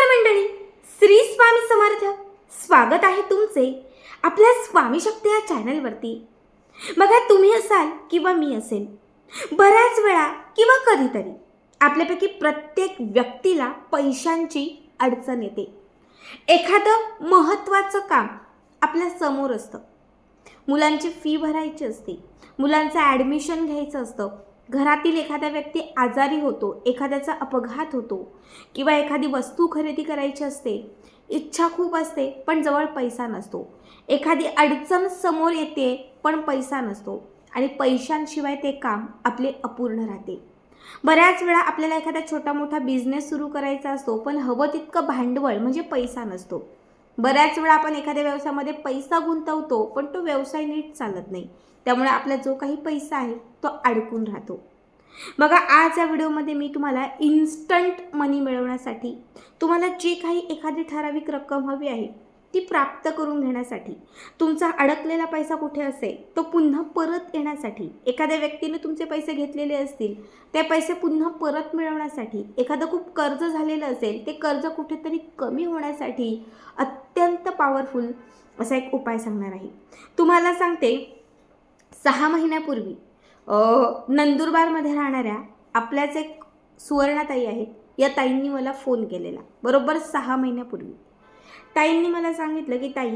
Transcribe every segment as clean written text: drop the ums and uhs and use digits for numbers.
मंडळी, श्री स्वामी समर्थ. स्वागत आहे तुमचे आपल्या स्वामी शक्ती या चॅनलवरती. बघा, तुम्ही असाल किंवा मी असेल, बऱ्याच वेळा किंवा कधीतरी आपल्यापैकी प्रत्येक व्यक्तीला पैशांची अडचण येते. एखादं महत्त्वाचं काम आपल्या समोर असतं, मुलांची फी भरायची असते, मुलांचं ॲडमिशन घ्यायचं असतं, घरातील एखादा व्यक्ती आजारी होतो, एखाद्याचा अपघात होतो किंवा एखादी वस्तू खरेदी करायची असते. इच्छा खूप असते पण जवळ पैसा नसतो. एखादी अडचण समोर येते पण पैसा नसतो आणि पैशांशिवाय ते काम आपले अपूर्ण राहते. बऱ्याच वेळा आपल्याला एखादा छोटा मोठा बिझनेस सुरू करायचा असतो पण हवं तितकं भांडवल म्हणजे पैसा नसतो. बऱ्याच वेळा आपण एखाद्या व्यवसायामध्ये पैसा गुंतवतो पण तो व्यवसाय नीट चालत नाही, त्यामुळे आपला जो काही पैसा आहे तो अडकून राहतो. बघा, आज या व्हिडिओमध्ये मी तुम्हाला इन्स्टंट मनी मिळवण्यासाठी, तुम्हाला जी काही एखादी ठराविक रक्कम हवी आहे ती प्राप्त करून घेण्यासाठी, तुमचा अडकलेला पैसा कुठे असेल तो पुन्हा परत येण्यासाठी, एखाद्या व्यक्तीने तुमचे पैसे घेतलेले असतील ते पैसे पुन्हा परत मिळवण्यासाठी, एखादं खूप कर्ज झालेलं असेल ते कर्ज कुठेतरी कमी होण्यासाठी अत्यंत पॉवरफुल असा एक उपाय सांगणार आहे. तुम्हाला सांगते, 6 महिन्यापूर्वी नंदुरबारमध्ये राहणाऱ्या आपल्याच एक सुवर्णाताई आहेत, या ताईंनी मला फोन केलेला. बरोबर 6 महिन्यापूर्वी ताईंनी मला सांगितलं की ताई,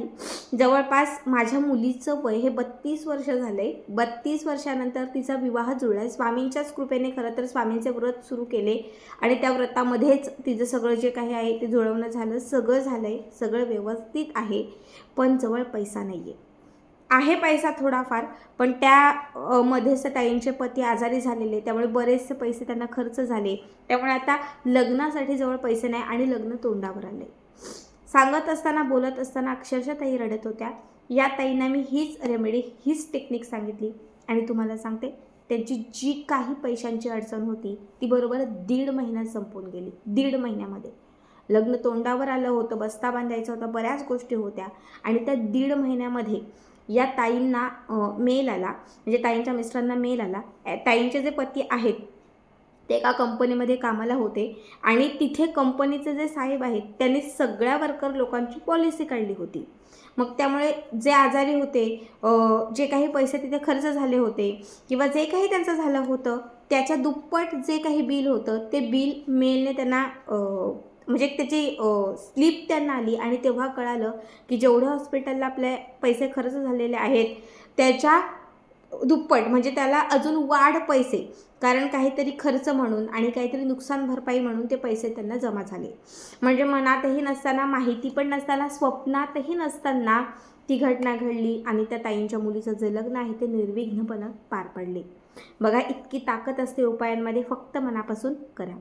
जवळपास माझ्या मुलीचं वय हे 32 वर्ष झालं आहे. 32 वर्षानंतर तिचा विवाह जुळला आहे. स्वामींच्याच कृपेने खरं तर स्वामींचे व्रत सुरू केले आणि त्या व्रतामध्येच तिचं सगळं जे काही आहे ते जुळवणं झालं. सगळं झालं आहे, सगळं व्यवस्थित आहे, पण जवळ पैसा नाही आहे पैसा थोडाफार, पण त्या मध्येच ताईंचे पती आजारी झालेले, त्यामुळे बरेचसे पैसे त्यांना खर्च झाले. त्यामुळे आता लग्नासाठी जवळ पैसे नाही आणि लग्न तोंडावर आले. सांगत असताना, बोलत असताना अक्षरशः ताई रडत होत्या. या ताईंना मी हीच रेमेडी, हीच टेक्निक सांगितली आणि तुम्हाला सांगते, त्यांची जी काही पैशांची अडचण होती ती बरोबर 1.5 महिन्यात संपून गेली. 1.5 महिन्यामध्ये लग्न तोंडावर आलं होतं, बस्ता बांधायचा होता, बऱ्याच गोष्टी होत्या आणि त्या 1.5 महिन्यामध्ये या ताईंना मेल आला, म्हणजे ताईंच्या मिस्टरांना मेल आला. ताईंचे जे पती आहेत ते एका कंपनीमध्ये कामाला होते आणि तिथे कंपनीचे जे साहेब आहेत त्यांनी सगळ्या वर्कर लोकांची पॉलिसी काढली होती. मग त्यामुळे जे आजारी होते, जे काही पैसे तिथे खर्च झाले होते किंवा जे काही त्यांचं झालं होतं त्याच्या दुप्पट जे काही बिल होतं ते बिल मेलने त्यांना म्हणजे त्याची स्लिप त्यांना आली आणि तेव्हा कळालं की जेवढे हॉस्पिटलला आपले पैसे खर्च झालेले आहेत त्याच्या दुप्पट, म्हणजे त्याला अजून वाढ पैसे, कारण काहीतरी खर्च म्हणून आणि काहीतरी नुकसान भरपाई म्हणून ते पैसे त्यांना जमा झाले. म्हणजे मनातही नसताना, माहिती पण नसताना, स्वप्नातही नसताना ती घटना घडली आणि त्या ताईंच्या मुलीचं जे लग्न आहे ते निर्विघ्नपणे पार पडले. बघा, इतकी ताकद असते उपायांमध्ये, फक्त मनापासून करा.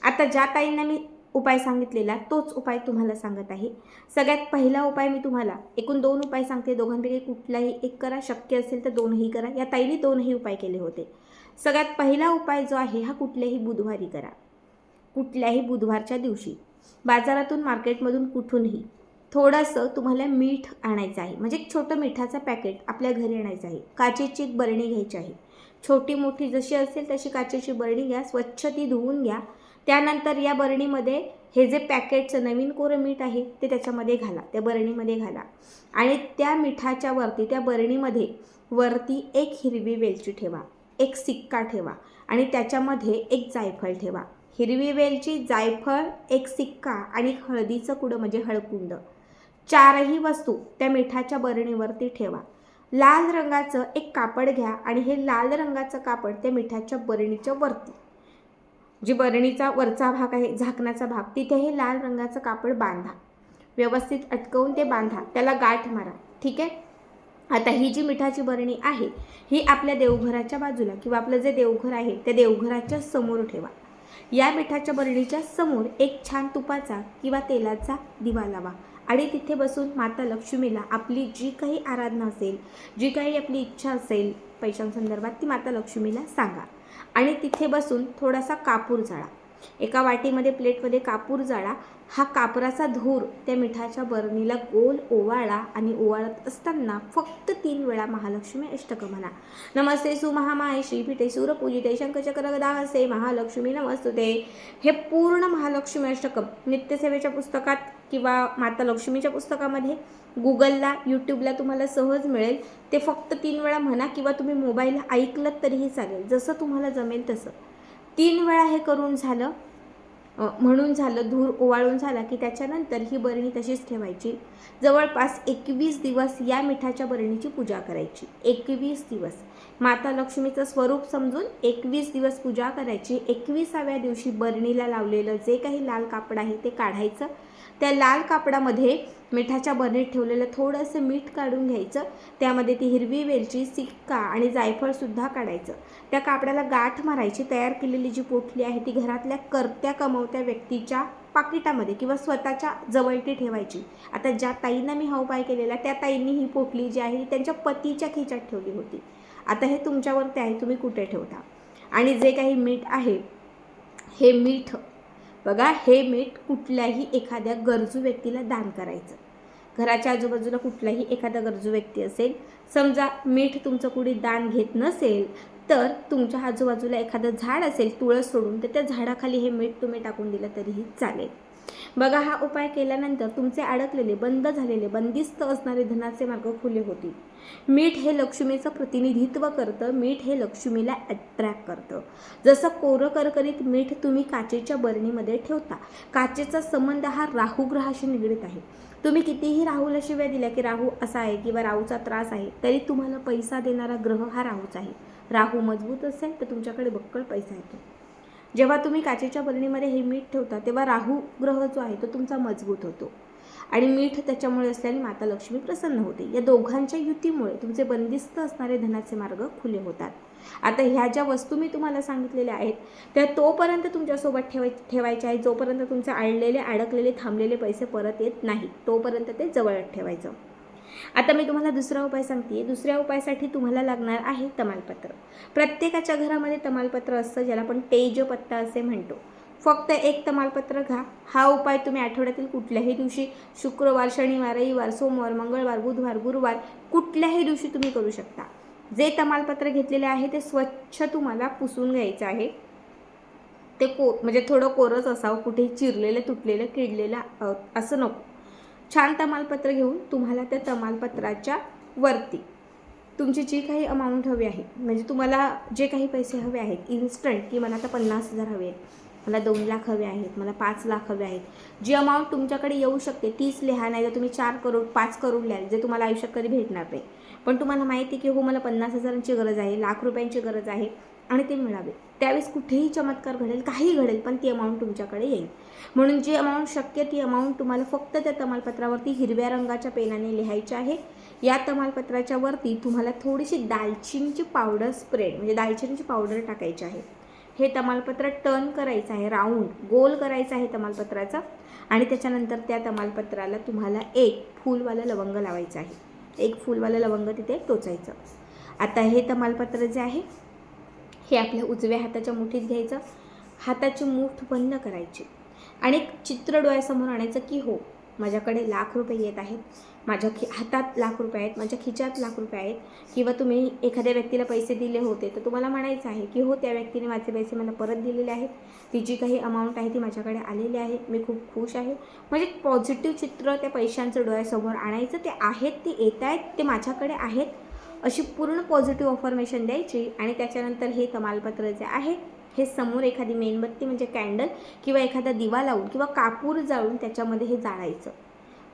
आता ज्या ताईंना मी उपाय सांगितलेला तोच उपाय तुम्हाला सांगत आहे. सगळ्यात पहिला उपाय मी तुम्हाला, एकूण 2 उपाय सांगते, दोघांपैकी कुठलाही एक करा, शक्य असेल तर 2ही करा. या ताईंनी 2ही उपाय केले होते. सगळ्यात पहिला उपाय जो आहे हा कुठल्याही बुधवारी करा. कुठल्याही बुधवारच्या दिवशी बाजारातून, मार्केटमधून, कुठूनही थोडंसं तुम्हाला मीठ आणायचं आहे, म्हणजे एक छोटं मिठाचं पॅकेट आपल्या घरी आणायचं आहे. काचेची एक बरणी घ्यायची आहे, छोटी मोठी जशी असेल तशी काचेची बरणी घ्या, स्वच्छ ती धुवून घ्या. त्यानंतर या बरणीमध्ये हे जे पॅकेटचं नवीन कोरं मीठ आहे ते त्याच्यामध्ये घाला, त्या बरणीमध्ये घाला आणि त्या मिठाच्या वरती, त्या बरणीमध्ये वरती एक हिरवी वेलची ठेवा, एक सिक्का ठेवा आणि त्याच्यामध्ये एक जायफळ ठेवा. हिरवी वेलची, जायफळ, एक सिक्का आणि हळदीचं कुडं म्हणजे हळकुंड, 4ही वस्तू त्या मिठाच्या बरणीवरती ठेवा. लाल रंगाचं एक कापड घ्या आणि हे लाल रंगाचं कापड त्या मिठाच्या बरणीच्या वरती, जी बरणीचा वरचा भाग आहे, झाकण्याचा भाग, तिथे हे लाल रंगाचं कापड बांधा, व्यवस्थित अटकवून ते बांधा, त्याला गाठ मारा. ठीक आहे. आता ही जी मिठाची बरणी आहे ही आपल्या देवघराच्या बाजूला किंवा आपलं जे देवघर आहे त्या देवघराच्या समोर ठेवा. या मिठाच्या बरणीच्या समोर एक छान तुपाचा किंवा तेलाचा दिवा लावा आणि तिथे बसून माता लक्ष्मीला आपली जी काही आराधना असेल, जी काही आपली इच्छा असेल पैशांसंदर्भात, ती माता लक्ष्मीला सांगा आणि तिथे बसून थोडासा कापूर जाळा. एका वाटीमध्ये प्लेटमध्ये कापूर जाळा. हा कापराचा धूर त्या मिठाच्या बरणीला गोल ओवाळा आणि ओवाळत असताना फक्त 3 वेळा महालक्ष्मी अष्टकं म्हणा. नमस्ते सुमहामाये श्रीपीठे सूरपूजिते शंखचक्र गदा हस्ते महालक्ष्मी नमस्तुते. हे पूर्ण महालक्ष्मी अष्टकं नित्यसेवेच्या पुस्तकात किंवा माता लक्ष्मीच्या पुस्तकामध्ये, गुगलला, यूट्यूबला तुम्हाला सहज मिळेल. ते फक्त 3 वेळा म्हणा किंवा तुम्ही मोबाईल ऐकलं तरीही चालेल, जसं तुम्हाला जमेल तसं. 3 वेळा हे करून झालं, म्हणून झालं, धूर ओवाळून झाला की त्याच्यानंतर ही बरणी तशीच ठेवायची. जवळपास 21 दिवस या मिठाच्या बरणीची पूजा करायची. 21 दिवस माता लक्ष्मीचं स्वरूप समजून 21 दिवस पूजा करायची. 21व्या दिवशी बरणीला लावलेलं जे काही लाल कापड आहे ते काढायचं. त्या लाल कापडामध्ये मिठाच्या बरणीत ठेवलेलं थोडंसं मीठ काढून घ्यायचं. त्यामध्ये ती हिरवी वेलची, सिक्का आणि जायफळसुद्धा काढायचं. त्या कापडाला गाठ मारायची. तयार केलेली जी पोटली आहे ती घरातल्या करत्या कमवत्या व्यक्तीच्या पाकिटामध्ये किंवा स्वतःच्या जवळती ठेवायची. आता ज्या ताईंना मी हा उपाय केलेला त्या ताईंनी ही पोटली जी आहे ती त्यांच्या पतीच्या खिशात ठेवली होती. आता हे तुमच्यावरती आहे, तुम्ही कुठे ठेवता. आणि जे काही मीठ आहे, हे मीठ बघा, हे मीठ कुठल्याही एखाद्या गरजू व्यक्तीला दान करायचं. घराच्या आजूबाजूला कुठलाही एखादा गरजू व्यक्ती असेल, समजा मीठ तुमचं कुणी दान घेत नसेल तर तुमच्या आजूबाजूला एखादं झाड असेल तुळस सोडून, तर त्या झाडाखाली हे मीठ तुम्ही टाकून दिलं तरीही चालेल. बघा, हा उपाय केल्यानंतर तुमचे अडकलेले, बंद झालेले, बंदिस्त असणारे धनाचे मार्ग खुले होतील. मीठ हे लक्ष्मीचं प्रतिनिधित्व करतं. मीठ हे लक्ष्मीला अट्रॅक्ट करतं. जसं कोरं करकरीत मीठ तुम्ही काचेच्या बरणीमध्ये ठेवता. काचेचा संबंध हा राहू ग्रहाशी निगडीत आहे. तुम्ही कितीही राहूला शिव्या दिल्या की राहू असा आहे किंवा राहूचा त्रास आहे, तरी तुम्हाला पैसा देणारा ग्रह हा राहूच आहे. राहू मजबूत असेल तर तुमच्याकडे बक्कळ पैसा येतो. जेव्हा तुम्ही काचेच्या बरणीमध्ये हे मीठ ठेवता तेव्हा राहू ग्रह जो आहे तो तुमचा मजबूत होतो आणि मीठ त्याच्यामुळे असल्याने माता लक्ष्मी प्रसन्न होते. या दोघांच्या युतीमुळे तुमचे बंदिस्त असणारे धनाचे मार्ग खुले होतात. आता ह्या ज्या वस्तू मी तुम्हाला सांगितलेल्या आहेत त्या तोपर्यंत तुमच्यासोबत ठेवायच्या आहेत जोपर्यंत तुमचे अडलेले, अडकलेले, थांबलेले पैसे परत येत नाहीत, तोपर्यंत ते जवळ ठेवायचं. आता मी तुम्हाला दुसरा उपाय सांगते. दुसऱ्या उपायासाठी तुम्हाला लागणार आहे तमालपत्र. प्रत्येकाच्या घरामध्ये तमालपत्र असतं, ज्याला आपण तेजपत्ता असे म्हणतो. फक्त 1 तमालपत्र घ्या. हा उपाय तुम्ही आठवड्यातील कुठल्याही दिवशी, शुक्रवार, शनिवार, रविवार, सोमवार, मंगळवार, बुधवार, गुरुवार, कुठल्याही दिवशी तुम्ही करू शकता. जे तमालपत्र घेतलेले आहे ते स्वच्छ तुम्हाला पुसून घ्यायचं आहे. ते म्हणजे थोडं कोरच असावं, कुठेही चिरलेलं, तुटलेलं, किडलेलं असं नको. छान तमालपत्र घेऊन तुम्हाला त्या तमालपत्राच्या वरती तुमची जी काही अमाऊंट हवी आहे, म्हणजे तुम्हाला जे काही पैसे हवे आहेत इन्स्टंट, की मला आता 50,000 हवे आहेत, मला 2 लाख हवे आहेत, मला 5 लाख हवे आहेत, जी अमाऊंट तुमच्याकडे येऊ शकते तीच लिहा. नाही तर तुम्ही 4 करोड 5 करोड लिहाल, जे तुम्हाला आयुष्यात कधी भेटणार नाही. पण तुम्हाला माहिती की हो मला 50,000ची गरज आहे, लाख रुपयांची गरज आहे आणि ते मिळावे. त्यावेळेस कुठेही चमत्कार घडेल, काही घडेल, पण ती अमाऊंट तुमच्याकडे येईल. म्हणून जी अमाऊंट शक्य ती अमाऊंट तुम्हाला फक्त त्या तमालपत्रावरती हिरव्या रंगाच्या पेनाने लिहायची आहे. या तमालपत्राच्या वरती तुम्हाला थोडीशी दालचिनीची पावडर स्प्रेड, म्हणजे दालचिनीची पावडर टाकायची आहे. हे तमालपत्र टर्न करायचं आहे, राऊंड गोल करायचं आहे तमालपत्राचा आणि त्याच्यानंतर त्या तमालपत्राला तुम्हाला 1 फुलवाला लवंग लावायचं आहे. 1 फुलवाला लवंग तिथे टोचायचं. आता हे तमालपत्र जे आहे हे आपल्या उजव्या हाताच्या मुठीत घ्यायचं. हाताची मूठ बंद करायची आणि एक चित्र डोळ्यासमोर आणायचं की हो माझ्याकडे लाख रुपये येत आहेत, माझ्या हातात लाख रुपये आहेत, माझ्या खिच्यात लाख रुपये आहेत. किंवा तुम्ही एखाद्या व्यक्तीला पैसे दिले होते तर तुम्हाला म्हणायचं आहे की हो त्या व्यक्तीने माझे पैसे मला परत दिलेले आहेत, ती जी काही अमाऊंट आहे ती माझ्याकडे आलेली आहे, मी खूप खुश आहे. म्हणजे पॉझिटिव्ह चित्र त्या पैशांचं डोळ्यासमोर आणायचं. ते आहेत, ते येत आहेत, ते माझ्याकडे आहेत, अशी पूर्ण पॉझिटिव्ह अफर्मेशन द्यायची. आणि त्याच्यानंतर हे तमालपत्र जे आहे हे समोर एखादी मेणबत्ती म्हणजे कॅन्डल किंवा एखादा दिवा लावून किंवा कापूर जाळून त्याच्यामध्ये हे जाळायचं.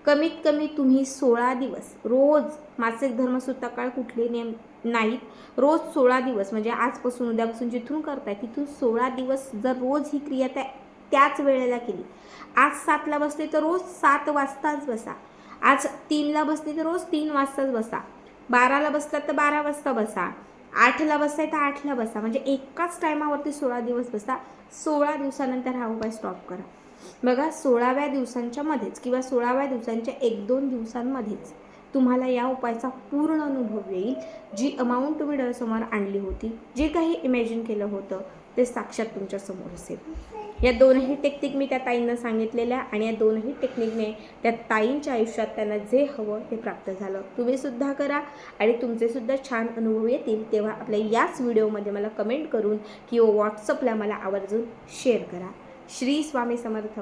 कमीत कमी तुम्ही 16 दिवस रोज, मासिक धर्मसूत्रकाळ कुठले नेम नाहीत, रोज 16 दिवस, म्हणजे आजपासून उद्यापासून जिथून करताय तिथून 16 दिवस जर रोज ही क्रिया त्याच वेळेला केली. आज 7ला बसले तर रोज 7 वाजताच बसा. आज 3ला बसले तर रोज 3 वाजताच बसा. 12ला बसलात तर 12 वाजता बसा. 8ला बसताय तर 8ला बसा. म्हणजे एकाच टायमावरती 16 दिवस बसा. 16 दिवसानंतर हा उपाय स्टॉप करा. बघा 16व्या दिवसांच्या मध्येच किंवा 16व्या दिवसांच्या 1-2 दिवसांमध्येच तुम्हाला या उपायाचा पूर्ण अनुभव येईल. जी अमाऊंट तुम्ही डोळ्यासमोर आणली होती, जे काही इमॅजिन केलं होतं ते साक्षात तुमच्यासमोर असेल। या दोनही टेक्निक मी त्या ताईंना सांगितलेल्या आणि या दोनही टेक्निकने त्या ताईंच्या आयुष्यात त्यांना जे हवं ते प्राप्त झालं। तुम्हीसुद्धा करा आणि तुमचेसुद्धा छान अनुभव येतील तेव्हा आपल्या याच व्हिडिओमध्ये मला कमेंट करून किंवा व्हॉट्सअपला मला आवर्जून शेअर करा। श्री स्वामी समर्थ।